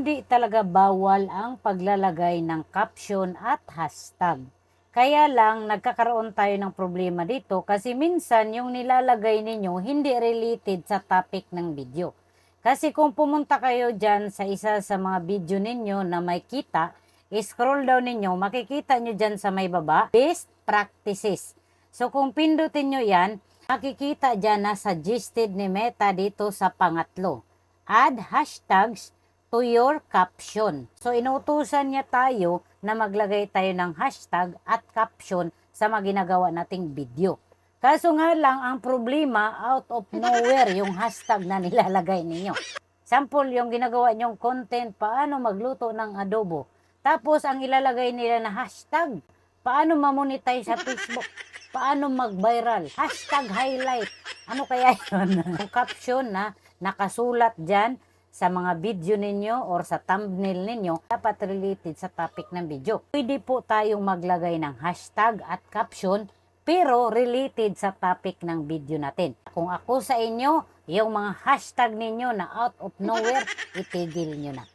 hindi talaga bawal ang paglalagay ng caption at hashtag. Kaya lang nagkakaroon tayo ng problema dito kasi minsan yung nilalagay ninyo hindi related sa topic ng video. Kasi kung pumunta kayo dyan sa isa sa mga video ninyo na may kita, scroll down ninyo, makikita nyo dyan sa may baba, best practices. So kung pindutin nyo yan, makikita dyan na suggested ni Meta dito sa pangatlo. Add hashtags to your caption. So inutusan niya tayo na maglagay tayo ng hashtag at caption sa mga ginagawa nating video. Kaso nga lang ang problema, out of nowhere yung hashtag na nilalagay ninyo. Sample yung ginagawa nyong content, paano magluto ng adobo. Tapos ang ilalagay nila na hashtag, paano mamonetize sa Facebook, paano mag-viral, hashtag highlight. Ano kaya yun? Yung caption na nakasulat dyan sa mga video ninyo or sa thumbnail ninyo, dapat related sa topic ng video. Pwede po tayong maglagay ng hashtag at caption, pero related sa topic ng video natin. Kung ako sa inyo, yung mga hashtag ninyo na out of nowhere, itigil nyo na.